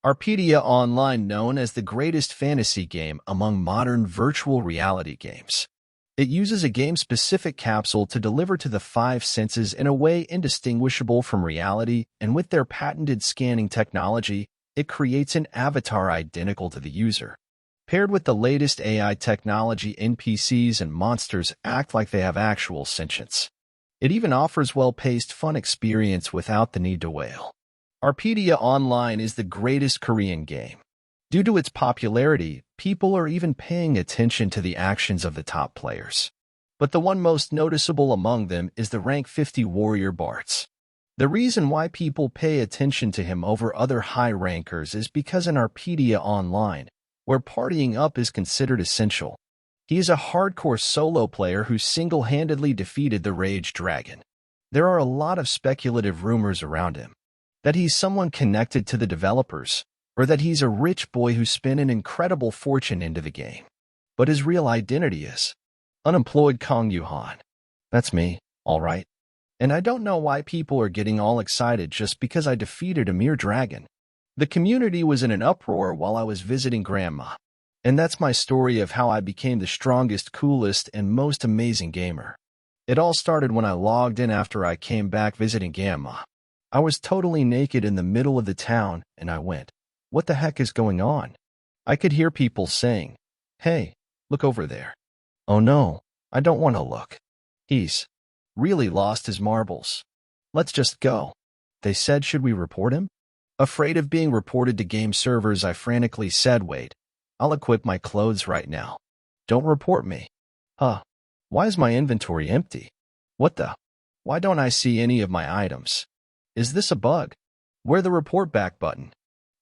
Arpedia Online, known as the greatest fantasy game among modern virtual reality games. It uses a game-specific capsule to deliver to the five senses in a way indistinguishable from reality, and with their patented scanning technology, it creates an avatar identical to the user. Paired with the latest AI technology, NPCs and monsters act like they have actual sentience. It even offers well-paced, fun experience without the need to wail. Arpedia Online is the greatest Korean game. Due to its popularity, people are even paying attention to the actions of the top players. But the one most noticeable among them is the rank 50 warrior Bartz. The reason why people pay attention to him over other high rankers is because in Arpedia Online, where partying up is considered essential, he is a hardcore solo player who single-handedly defeated the Rage Dragon. There are a lot of speculative rumors around him, that he's someone connected to the developers, or that he's a rich boy who spent an incredible fortune into the game. But his real identity is unemployed Kong Yuhan. That's me, all right. And I don't know why people are getting all excited just because I defeated a mere dragon. The community was in an uproar while I was visiting Grandma. And that's my story of how I became the strongest, coolest, and most amazing gamer. It all started when I logged in after I came back visiting Grandma. I was totally naked in the middle of the town, and I went, "What the heck is going on?" I could hear people saying, "Hey, look over there." Oh no, I don't want to look. He's really lost his marbles. Let's just go. They said, should we report him? Afraid of being reported to game servers, I frantically said, wait, I'll equip my clothes right now. Don't report me. Huh, why is my inventory empty? What the? Why don't I see any of my items? Is this a bug? Where the report back button?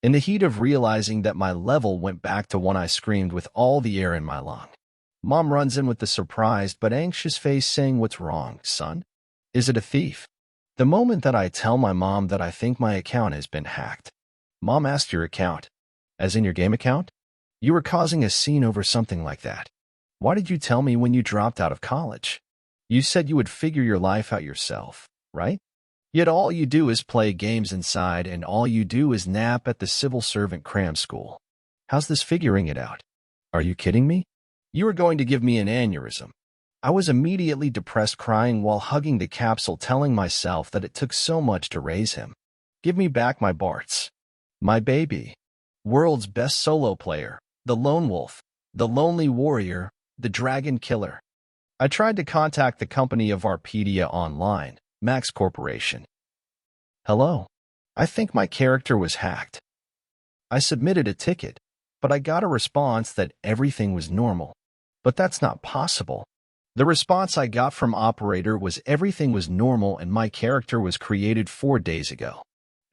In the heat of realizing that my level went back to one, I screamed with all the air in my lung. Mom runs in with the surprised but anxious face saying, "What's wrong, son? Is it a thief?" The moment that I tell my mom that I think my account has been hacked. Mom asked, "Your account? As in your game account? You were causing a scene over something like that. Why did you tell me when you dropped out of college? You said you would figure your life out yourself, right? Yet all you do is play games inside, and all you do is nap at the civil servant cram school. How's this figuring it out? Are you kidding me? You are going to give me an aneurysm." I was immediately depressed, crying while hugging the capsule, telling myself that it took so much to raise him. Give me back my Bartz. My baby. World's best solo player, the lone wolf, the lonely warrior, the dragon killer. I tried to contact the company of Arpedia Online, Max Corporation. "Hello. I think my character was hacked." I submitted a ticket, but I got a response that everything was normal. But that's not possible. The response I got from operator was everything was normal and my character was created 4 days ago.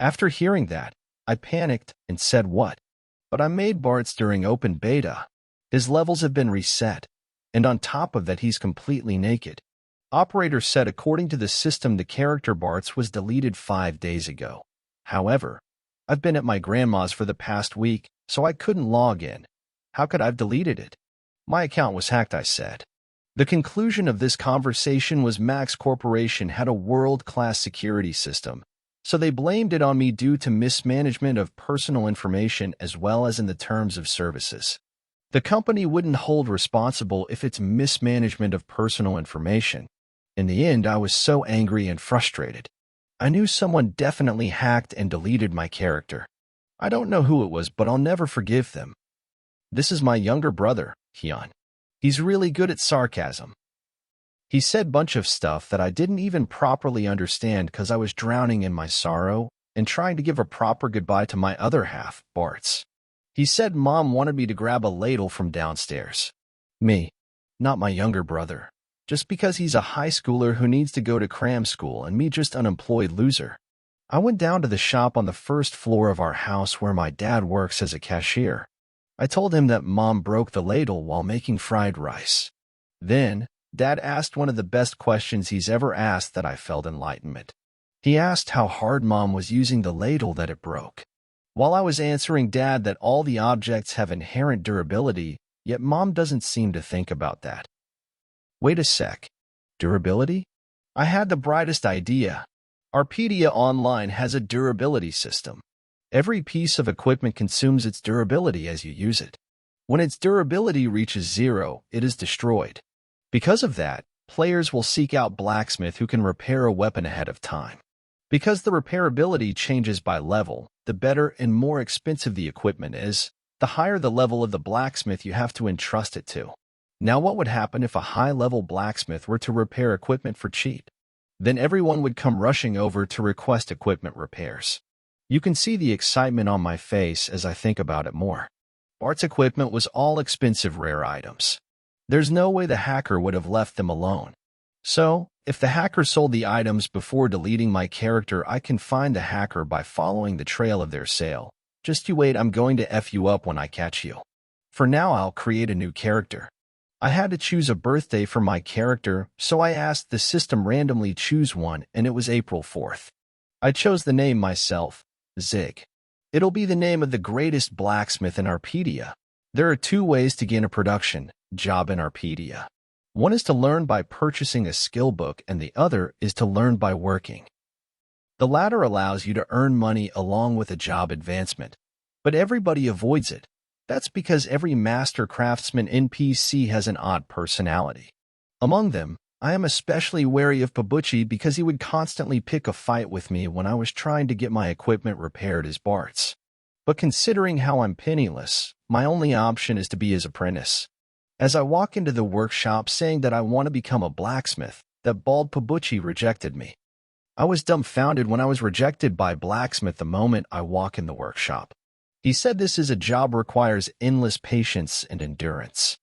After hearing that, I panicked and said, "What?" But I made Bartz during open beta. His levels have been reset, and on top of that he's completely naked. Operator said according to the system the character Bartz was deleted 5 days ago. However, I've been at my grandma's for the past week, so I couldn't log in. How could I have deleted it? My account was hacked, I said. The conclusion of this conversation was Max Corporation had a world-class security system, so they blamed it on me due to mismanagement of personal information as well as in the terms of services. The company wouldn't hold responsible if it's mismanagement of personal information. In the end, I was so angry and frustrated. I knew someone definitely hacked and deleted my character. I don't know who it was, but I'll never forgive them. This is my younger brother, Hyun. He's really good at sarcasm. He said bunch of stuff that I didn't even properly understand because I was drowning in my sorrow and trying to give a proper goodbye to my other half, Bartz. He said Mom wanted me to grab a ladle from downstairs. Me, not my younger brother. Just because he's a high schooler who needs to go to cram school and me just unemployed loser. I went down to the shop on the first floor of our house where my dad works as a cashier. I told him that Mom broke the ladle while making fried rice. Then, Dad asked one of the best questions he's ever asked that I felt enlightenment. He asked how hard Mom was using the ladle that it broke. While I was answering Dad that all the objects have inherent durability, yet Mom doesn't seem to think about that. Wait a sec. Durability? I had the brightest idea. Arpedia Online has a durability system. Every piece of equipment consumes its durability as you use it. When its durability reaches 0, it is destroyed. Because of that, players will seek out blacksmith who can repair a weapon ahead of time. Because the repairability changes by level, the better and more expensive the equipment is, the higher the level of the blacksmith you have to entrust it to. Now what would happen if a high-level blacksmith were to repair equipment for cheap? Then everyone would come rushing over to request equipment repairs. You can see the excitement on my face as I think about it more. Bart's equipment was all expensive rare items. There's no way the hacker would have left them alone. So, if the hacker sold the items before deleting my character, I can find the hacker by following the trail of their sale. Just you wait, I'm going to F you up when I catch you. For now, I'll create a new character. I had to choose a birthday for my character, so I asked the system randomly choose one, and it was April 4th. I chose the name myself, Zig. It'll be the name of the greatest blacksmith in Arpedia. There are 2 ways to gain a production job in Arpedia. One is to learn by purchasing a skill book, and the other is to learn by working. The latter allows you to earn money along with a job advancement, but everybody avoids it. That's because every master craftsman NPC has an odd personality. Among them, I am especially wary of Pabucci because he would constantly pick a fight with me when I was trying to get my equipment repaired as Bart's. But considering how I'm penniless, my only option is to be his apprentice. As I walk into the workshop saying that I want to become a blacksmith, that bald Pabucci rejected me. I was dumbfounded when I was rejected by Blacksmith the moment I walk in the workshop. He said this is a job requires endless patience and endurance.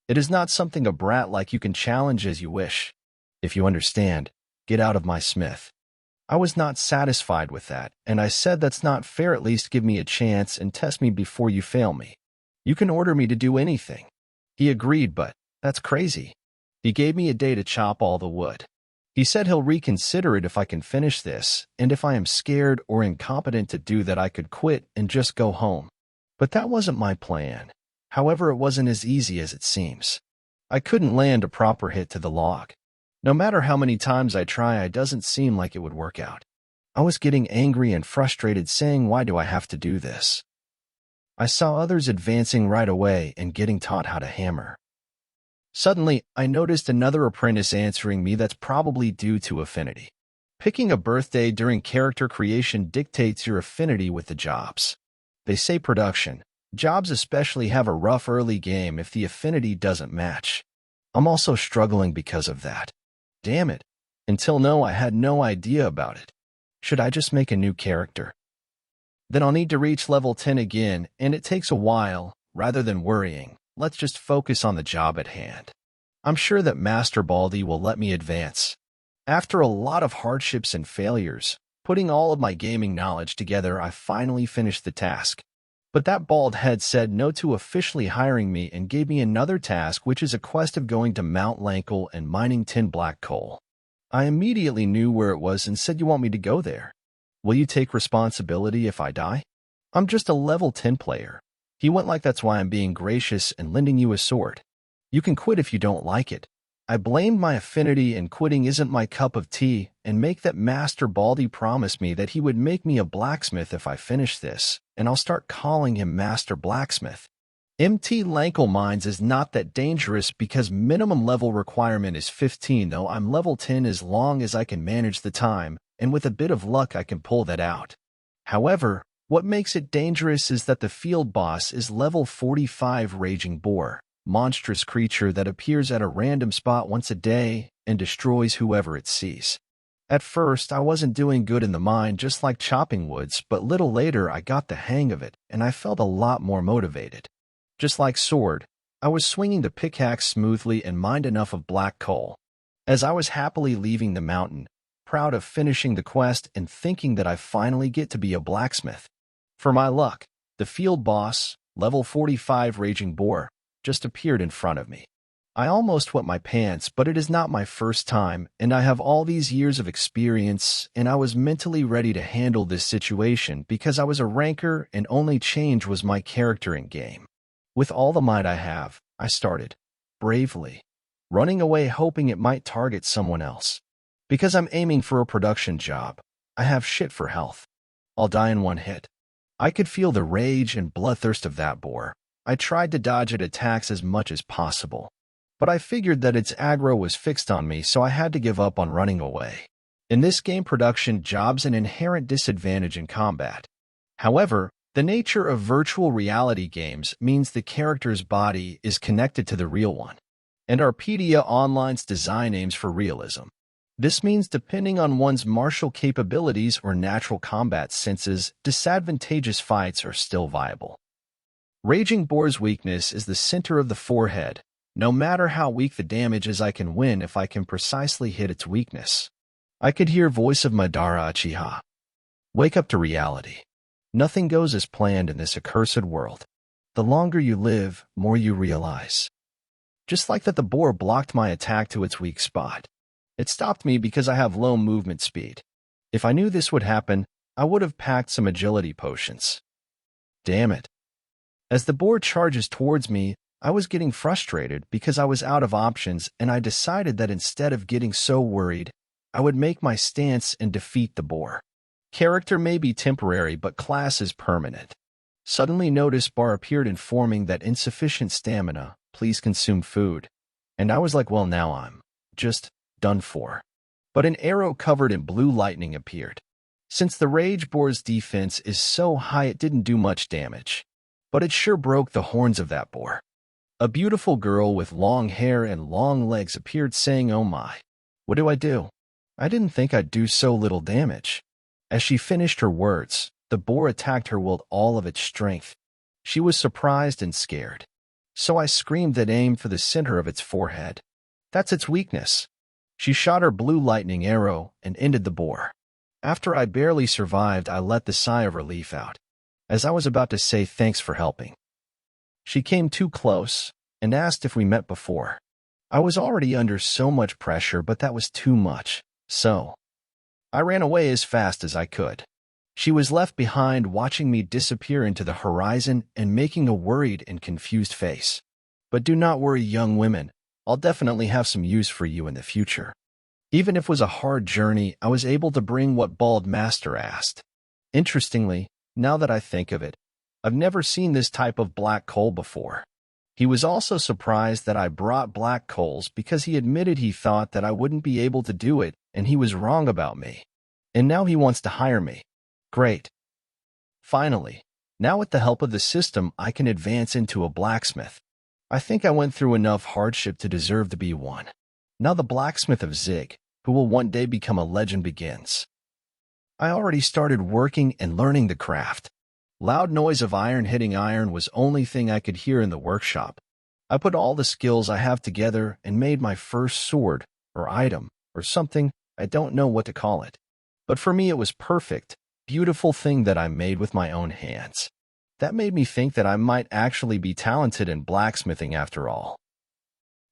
It is not something a brat like you can challenge as you wish. If you understand, get out of my smith. I was not satisfied with that, and I said that's not fair, at least give me a chance and test me before you fail me. You can order me to do anything. He agreed, but that's crazy. He gave me a day to chop all the wood. He said he'll reconsider it if I can finish this, and if I am scared or incompetent to do that I could quit and just go home. But that wasn't my plan. However, it wasn't as easy as it seems. I couldn't land a proper hit to the log. No matter how many times I try, it doesn't seem like it would work out. I was getting angry and frustrated, saying, why do I have to do this? I saw others advancing right away and getting taught how to hammer. Suddenly, I noticed another apprentice answering me. That's probably due to affinity. Picking a birthday during character creation dictates your affinity with the jobs. They say production. Jobs especially have a rough early game if the affinity doesn't match. I'm also struggling because of that. Damn it. Until now, I had no idea about it. Should I just make a new character? Then I'll need to reach level 10 again, and it takes a while. Rather than worrying, let's just focus on the job at hand. I'm sure that Master Baldy will let me advance. After a lot of hardships and failures, putting all of my gaming knowledge together, I finally finished the task. But that bald head said no to officially hiring me and gave me another task, which is a quest of going to Mount Lankle and mining 10 black coal. I immediately knew where it was and said, you want me to go there? Will you take responsibility if I die? I'm just a level 10 player. He went like, that's why I'm being gracious and lending you a sword. You can quit if you don't like it. I blamed my affinity, and quitting isn't my cup of tea, and make that Master Baldy promise me that he would make me a blacksmith if I finish this, and I'll start calling him Master Blacksmith. MT Lankle Mines is not that dangerous because minimum level requirement is 15, though I'm level 10 as long as I can manage the time, and with a bit of luck I can pull that out. However, what makes it dangerous is that the field boss is level 45 Raging Boar, monstrous creature that appears at a random spot once a day and destroys whoever it sees. At first, I wasn't doing good in the mine, just like chopping woods, but little later I got the hang of it and I felt a lot more motivated. Just like Sword, I was swinging the pickaxe smoothly and mined enough of black coal. As I was happily leaving the mountain, proud of finishing the quest and thinking that I finally get to be a blacksmith. For my luck, the field boss, level 45 Raging Boar, just appeared in front of me. I almost wet my pants, but it is not my first time, and I have all these years of experience, and I was mentally ready to handle this situation because I was a ranker and only change was my character in game. With all the might I have, I started, bravely, running away hoping it might target someone else. Because I'm aiming for a production job, I have shit for health. I'll die in one hit. I could feel the rage and bloodthirst of that boar. I tried to dodge its attacks as much as possible, but I figured that its aggro was fixed on me, so I had to give up on running away. In this game, production jobs an inherent disadvantage in combat. However, the nature of virtual reality games means the character's body is connected to the real one, and Arpedia Online's design aims for realism. This means depending on one's martial capabilities or natural combat senses, disadvantageous fights are still viable. Raging Boar's weakness is the center of the forehead. No matter how weak the damage is, I can win if I can precisely hit its weakness. I could hear voice of Madara Uchiha. Wake up to reality. Nothing goes as planned in this accursed world. The longer you live, more you realize. Just like that, the boar blocked my attack to its weak spot. It stopped me because I have low movement speed. If I knew this would happen, I would have packed some agility potions. Damn it. As the boar charges towards me, I was getting frustrated because I was out of options, and I decided that instead of getting so worried, I would make my stance and defeat the boar. Character may be temporary, but class is permanent. Suddenly notice bar appeared informing that insufficient stamina, please consume food. And I was like, well, now I'm just done for. But an arrow covered in blue lightning appeared. Since the Rage Boar's defense is so high, it didn't do much damage. But it sure broke the horns of that boar. A beautiful girl with long hair and long legs appeared saying, oh my. What do I do? I didn't think I'd do so little damage. As she finished her words, the boar attacked her with all of its strength. She was surprised and scared. So I screamed and aimed for the center of its forehead. That's its weakness. She shot her blue lightning arrow and ended the boar. After I barely survived, I let the sigh of relief out. As I was about to say thanks for helping, she came too close and asked if we met before. I was already under so much pressure, but that was too much. So I ran away as fast as I could. She was left behind, watching me disappear into the horizon and making a worried and confused face. But do not worry, young women. I'll definitely have some use for you in the future. Even if it was a hard journey, I was able to bring what Bald Master asked. Interestingly, now that I think of it, I've never seen this type of black coal before. He was also surprised that I brought black coals because he admitted he thought that I wouldn't be able to do it, and he was wrong about me. And now he wants to hire me. Great. Finally, now with the help of the system, I can advance into a blacksmith. I think I went through enough hardship to deserve to be one. Now the blacksmith of Zig, who will one day become a legend, begins. I already started working and learning the craft. Loud noise of iron hitting iron was only thing I could hear in the workshop. I put all the skills I have together and made my first sword, or item, or something. I don't know what to call it. But for me it was perfect, beautiful thing that I made with my own hands. That made me think that I might actually be talented in blacksmithing after all.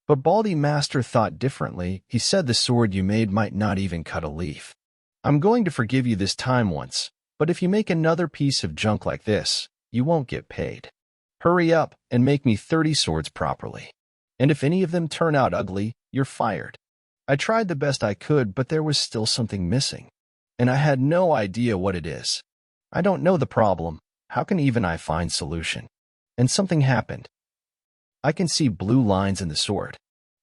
But Baldy Master thought differently. He said the sword you made might not even cut a leaf. I'm going to forgive you this time once, but if you make another piece of junk like this, you won't get paid. Hurry up and make me 30 swords properly. And if any of them turn out ugly, you're fired. I tried the best I could, but there was still something missing. And I had no idea what it is. I don't know the problem. How can even I find solution? And something happened. I can see blue lines in the sword.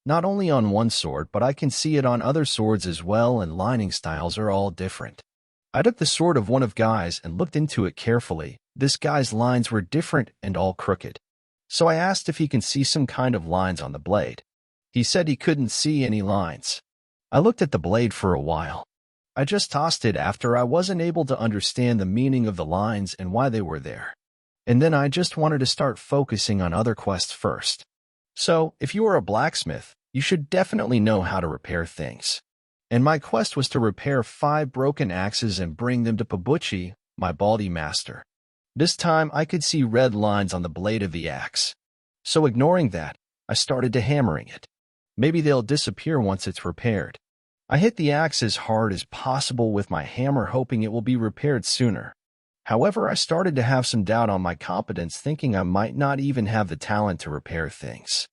Not only on one sword, but I can see it on other swords as well, and lining styles are all different. I took the sword of one of Guy's and looked into it carefully. This guy's lines were different and all crooked. So I asked if he can see some kind of lines on the blade. He said he couldn't see any lines. I looked at the blade for a while. I just tossed it after I wasn't able to understand the meaning of the lines and why they were there. And then I just wanted to start focusing on other quests first. So, if you are a blacksmith, you should definitely know how to repair things. And my quest was to repair 5 broken axes and bring them to Pabuchi, my Baldy Master. This time I could see red lines on the blade of the axe. So ignoring that, I started to hammering it. Maybe they'll disappear once it's repaired. I hit the axe as hard as possible with my hammer, hoping it will be repaired sooner. However, I started to have some doubt on my competence, thinking I might not even have the talent to repair things.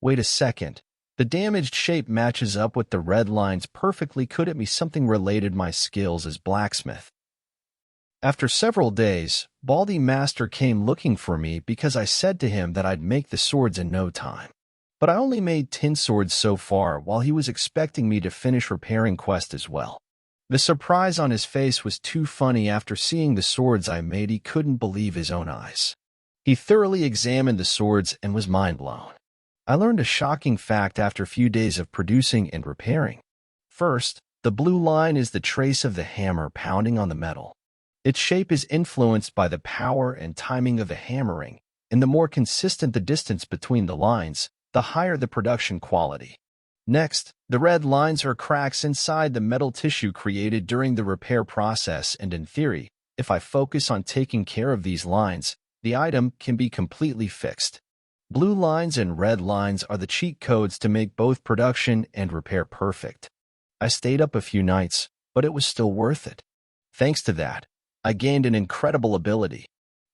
Wait a second. The damaged shape matches up with the red lines perfectly. Could it be something related to my skills as blacksmith? After several days, Baldy Master came looking for me because I said to him that I'd make the swords in no time. But I only made 10 swords so far while he was expecting me to finish repairing Quest as well. The surprise on his face was too funny. After seeing the swords I made, he couldn't believe his own eyes. He thoroughly examined the swords and was mind-blown. I learned a shocking fact after a few days of producing and repairing. First, the blue line is the trace of the hammer pounding on the metal. Its shape is influenced by the power and timing of the hammering, and the more consistent the distance between the lines, the higher the production quality. Next, the red lines are cracks inside the metal tissue created during the repair process, and in theory, if I focus on taking care of these lines, the item can be completely fixed. Blue lines and red lines are the cheat codes to make both production and repair perfect. I stayed up a few nights, but it was still worth it. Thanks to that, I gained an incredible ability.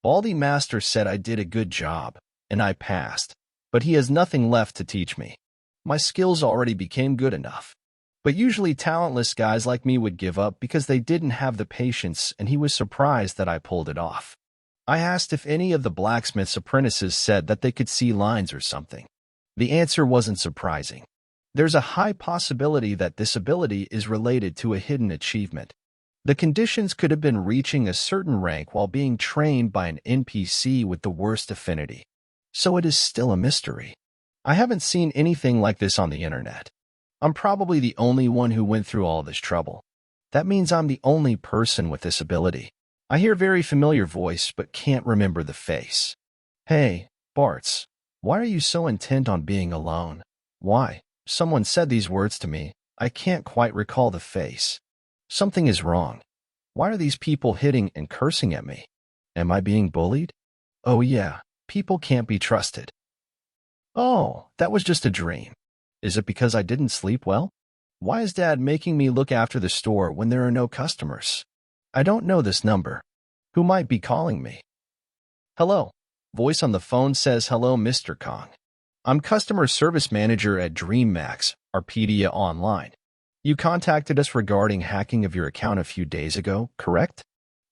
Baldy Master said I did a good job, and I passed, but he has nothing left to teach me. My skills already became good enough. But usually talentless guys like me would give up because they didn't have the patience, and he was surprised that I pulled it off. I asked if any of the blacksmith's apprentices said that they could see lines or something. The answer wasn't surprising. There's a high possibility that this ability is related to a hidden achievement. The conditions could have been reaching a certain rank while being trained by an NPC with the worst affinity. So it is still a mystery. I haven't seen anything like this on the internet. I'm probably the only one who went through all this trouble. That means I'm the only person with this ability. I hear a very familiar voice but can't remember the face. Hey, Bartz, why are you so intent on being alone? Why? Someone said these words to me. I can't quite recall the face. Something is wrong. Why are these people hitting and cursing at me? Am I being bullied? Oh yeah, people can't be trusted. Oh, that was just a dream. Is it because I didn't sleep well? Why is Dad making me look after the store when there are no customers? I don't know this number. Who might be calling me? Hello. Voice on the phone says, hello, Mr. Kong. I'm customer service manager at DreamMax, Arpedia Online. You contacted us regarding hacking of your account a few days ago, correct?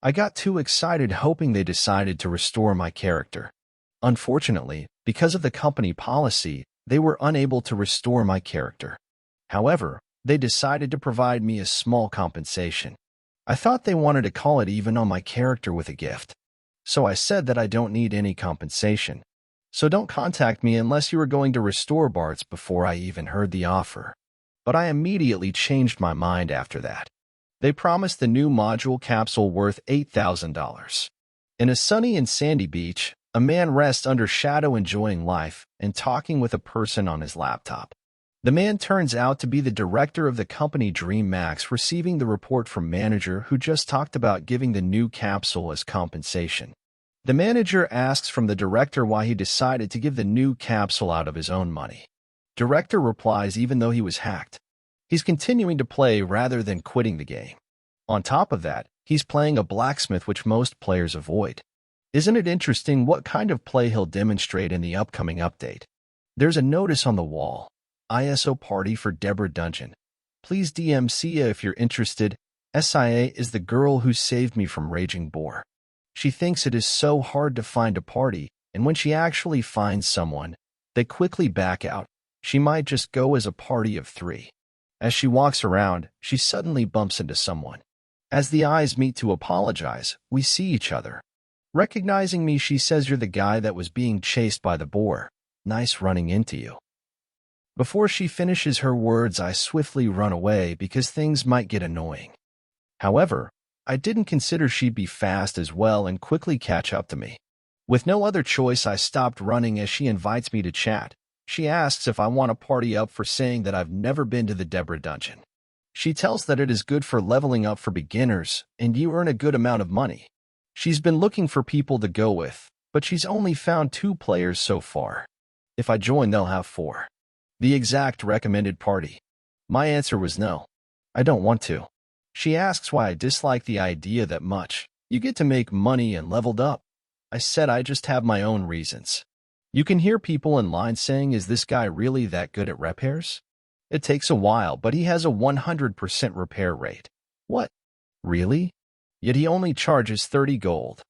I got too excited hoping they decided to restore my character. Unfortunately, because of the company policy, they were unable to restore my character. However, they decided to provide me a small compensation. I thought they wanted to call it even on my character with a gift. So I said that I don't need any compensation. So don't contact me unless you are going to restore Bart's before I even heard the offer. But I immediately changed my mind after that. They promised the new module capsule worth $8,000. In a sunny and sandy beach, a man rests under shadow enjoying life and talking with a person on his laptop. The man turns out to be the director of the company DreamMax, receiving the report from manager who just talked about giving the new capsule as compensation. The manager asks from the director why he decided to give the new capsule out of his own money. Director replies even though he was hacked. He's continuing to play rather than quitting the game. On top of that, he's playing a blacksmith, which most players avoid. Isn't it interesting what kind of play he'll demonstrate in the upcoming update? There's a notice on the wall. ISO party for Deborah Dungeon. Please DM Sia if you're interested. SIA is the girl who saved me from Raging Boar. She thinks it is so hard to find a party, and when she actually finds someone, they quickly back out. She might just go as a party of 3. As she walks around, she suddenly bumps into someone. As the eyes meet to apologize, we see each other. Recognizing me, she says, "You're the guy that was being chased by the boar. Nice running into you." Before she finishes her words, I swiftly run away because things might get annoying. However, I didn't consider she'd be fast as well and quickly catch up to me. With no other choice, I stopped running as she invites me to chat. She asks if I want to party up for saying that I've never been to the Deborah Dungeon. She tells that it is good for leveling up for beginners, and you earn a good amount of money. She's been looking for people to go with, but she's only found 2 players so far. If I join, they'll have 4. The exact recommended party. My answer was no. I don't want to. She asks why I dislike the idea that much. You get to make money and leveled up. I said I just have my own reasons. You can hear people in line saying, is this guy really that good at repairs? It takes a while, but he has a 100% repair rate. What? Really? yet he only charges 30 gold.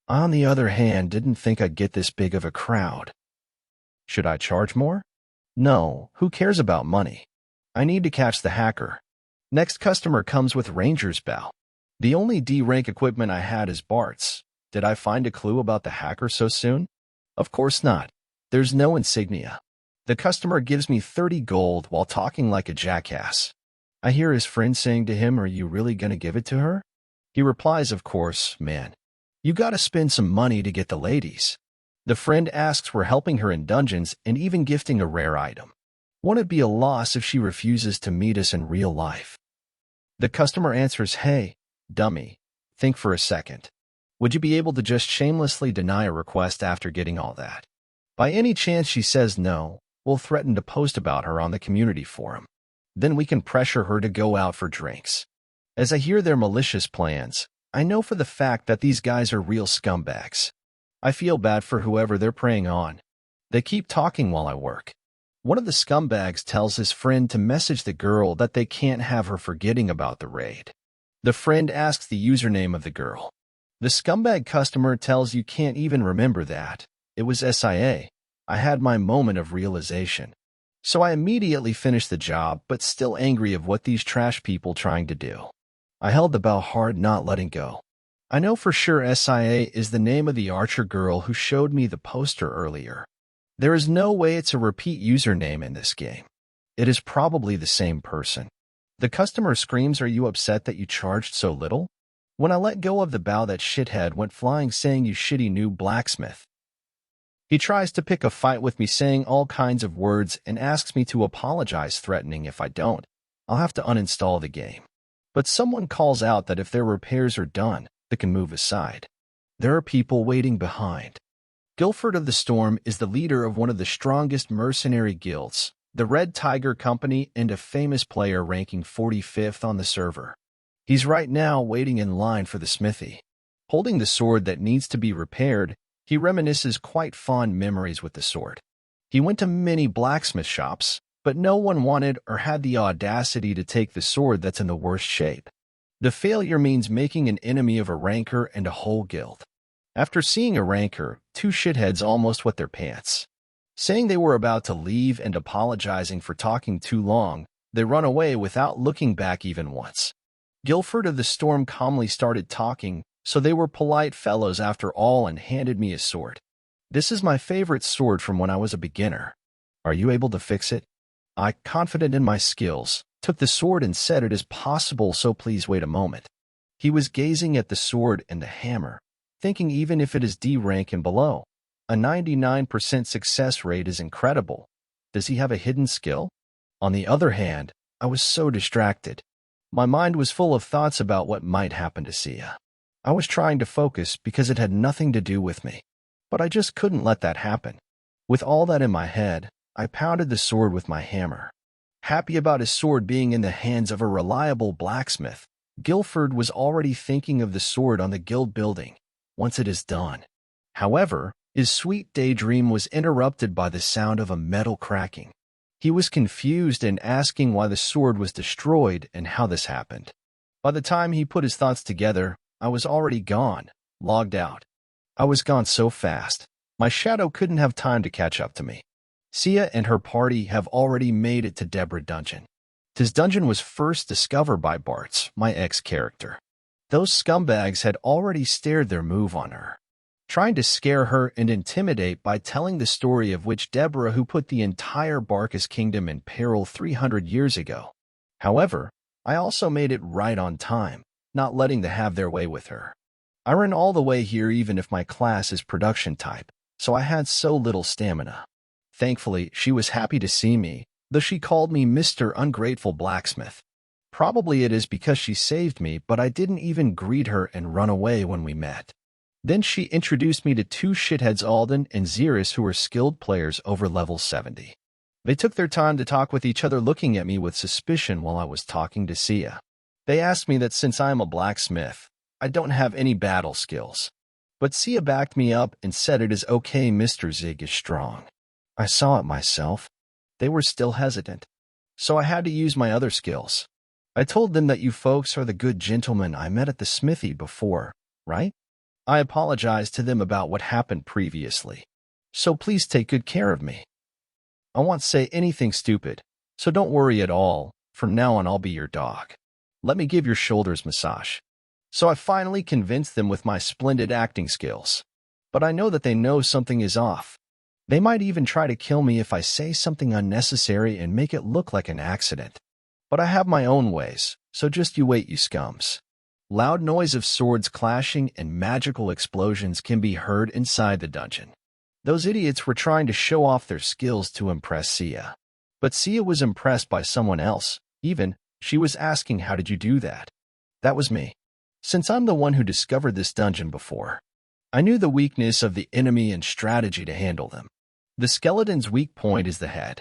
I, on the other hand, didn't think I'd get this big of a crowd. Should I charge more? No, who cares about money? I need to catch the hacker. Next customer comes with Ranger's Bow. The only D-rank equipment I had is Bart's. Did I find a clue about the hacker so soon? Of course not. There's no insignia. The customer gives me 30 gold while talking like a jackass. I hear his friend saying to him, "Are you really gonna give it to her?" He replies, "Of course, man. You gotta spend some money to get the ladies." The friend asks we're helping her in dungeons and even gifting a rare item. Won't it be a loss if she refuses to meet us in real life? The customer answers, "Hey, dummy, think for a second. Would you be able to just shamelessly deny a request after getting all that? By any chance she says no, we'll threaten to post about her on the community forum. Then we can pressure her to go out for drinks." As I hear their malicious plans, I know for the fact that these guys are real scumbags. I feel bad for whoever they're preying on. They keep talking while I work. One of the scumbags tells his friend to message the girl that they can't have her forgetting about the raid. The friend asks the username of the girl. The scumbag customer tells you can't even remember that. It was SIA. I had my moment of realization. So I immediately finished the job, but still angry of what these trash people trying to do. I held the bow hard, not letting go. I know for sure SIA is the name of the archer girl who showed me the poster earlier. There is no way it's a repeat username in this game. It is probably the same person. The customer screams, "Are you upset that you charged so little?" When I let go of the bow, that shithead went flying saying, "You shitty new blacksmith." He tries to pick a fight with me, saying all kinds of words, and asks me to apologize, threatening if I don't, I'll have to uninstall the game. But someone calls out that if their repairs are done, they can move aside. There are people waiting behind. Guilford of the Storm is the leader of one of the strongest mercenary guilds, the Red Tiger Company, and a famous player ranking 45th on the server. He's right now waiting in line for the smithy. Holding the sword that needs to be repaired, he reminisces quite fond memories with the sword. He went to many blacksmith shops, but no one wanted or had the audacity to take the sword that's in the worst shape. The failure means making an enemy of a ranker and a whole guild. After seeing a ranker, two shitheads almost wet their pants. Saying they were about to leave and apologizing for talking too long, they run away without looking back even once. Guilford of the Storm calmly started talking, so they were polite fellows after all, and handed me a sword. This is my favorite sword from when I was a beginner. Are you able to fix it? I, confident in my skills, took the sword and said it is possible, so please wait a moment. He was gazing at the sword and the hammer, thinking even if it is D rank and below, a 99% success rate is incredible. Does he have a hidden skill? On the other hand, I was so distracted. My mind was full of thoughts about what might happen to Sia. I was trying to focus because it had nothing to do with me, but I just couldn't let that happen. With all that in my head, I pounded the sword with my hammer. Happy about his sword being in the hands of a reliable blacksmith, Guilford was already thinking of the sword on the guild building, once it is done. However, his sweet daydream was interrupted by the sound of a metal cracking. He was confused and asking why the sword was destroyed and how this happened. By the time he put his thoughts together, I was already gone, logged out. I was gone so fast, my shadow couldn't have time to catch up to me. Sia and her party have already made it to Deborah Dungeon. This dungeon was first discovered by Bart's, my ex-character. Those scumbags had already stared their move on her, trying to scare her and intimidate by telling the story of witch Deborah who put the entire Barcus kingdom in peril 300 years ago. However, I also made it right on time, not letting them have their way with her. I ran all the way here even if my class is production type, so I had so little stamina. Thankfully, she was happy to see me, though she called me Mr. Ungrateful Blacksmith. Probably it is because she saved me, but I didn't even greet her and run away when we met. Then she introduced me to two shitheads, Alden and Xeris, who were skilled players over level 70. They took their time to talk with each other, looking at me with suspicion while I was talking to Sia. They asked me that since I am a blacksmith, I don't have any battle skills. But Sia backed me up and said it is okay, Mr. Zig is strong. I saw it myself. They were still hesitant, so I had to use my other skills. I told them that you folks are the good gentlemen I met at the smithy before, right? I apologized to them about what happened previously. So please take good care of me. I won't say anything stupid, so don't worry at all. From now on, I'll be your dog. Let me give your shoulders massage. So I finally convinced them with my splendid acting skills. But I know that they know something is off. They might even try to kill me if I say something unnecessary and make it look like an accident. But I have my own ways, so just you wait, you scums. Loud noise of swords clashing and magical explosions can be heard inside the dungeon. Those idiots were trying to show off their skills to impress Sia. But Sia was impressed by someone else. Even, she was asking, how did you do that? That was me. Since I'm the one who discovered this dungeon before, I knew the weakness of the enemy and strategy to handle them. The skeleton's weak point is the head.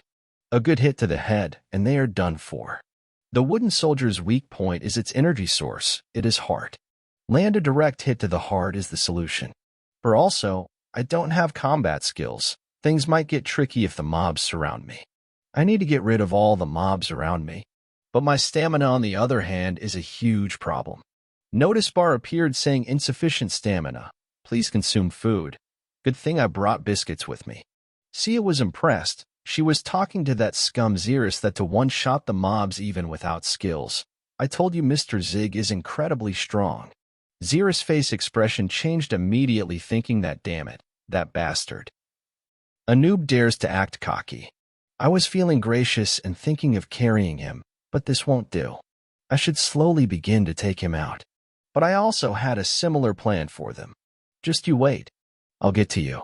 A good hit to the head, and they are done for. The wooden soldier's weak point is its energy source. It is heart. Land a direct hit to the heart is the solution. For also, I don't have combat skills. Things might get tricky if the mobs surround me. I need to get rid of all the mobs around me. But my stamina, on the other hand, is a huge problem. Notice bar appeared saying insufficient stamina. Please consume food. Good thing I brought biscuits with me. Sia was impressed. She was talking to that scum Xeris that to one-shot the mobs even without skills. I told you Mr. Zig is incredibly strong. Xeris' face expression changed immediately, thinking that damn it, that bastard. A noob dares to act cocky. I was feeling gracious and thinking of carrying him, but this won't do. I should slowly begin to take him out. But I also had a similar plan for them. Just you wait. I'll get to you.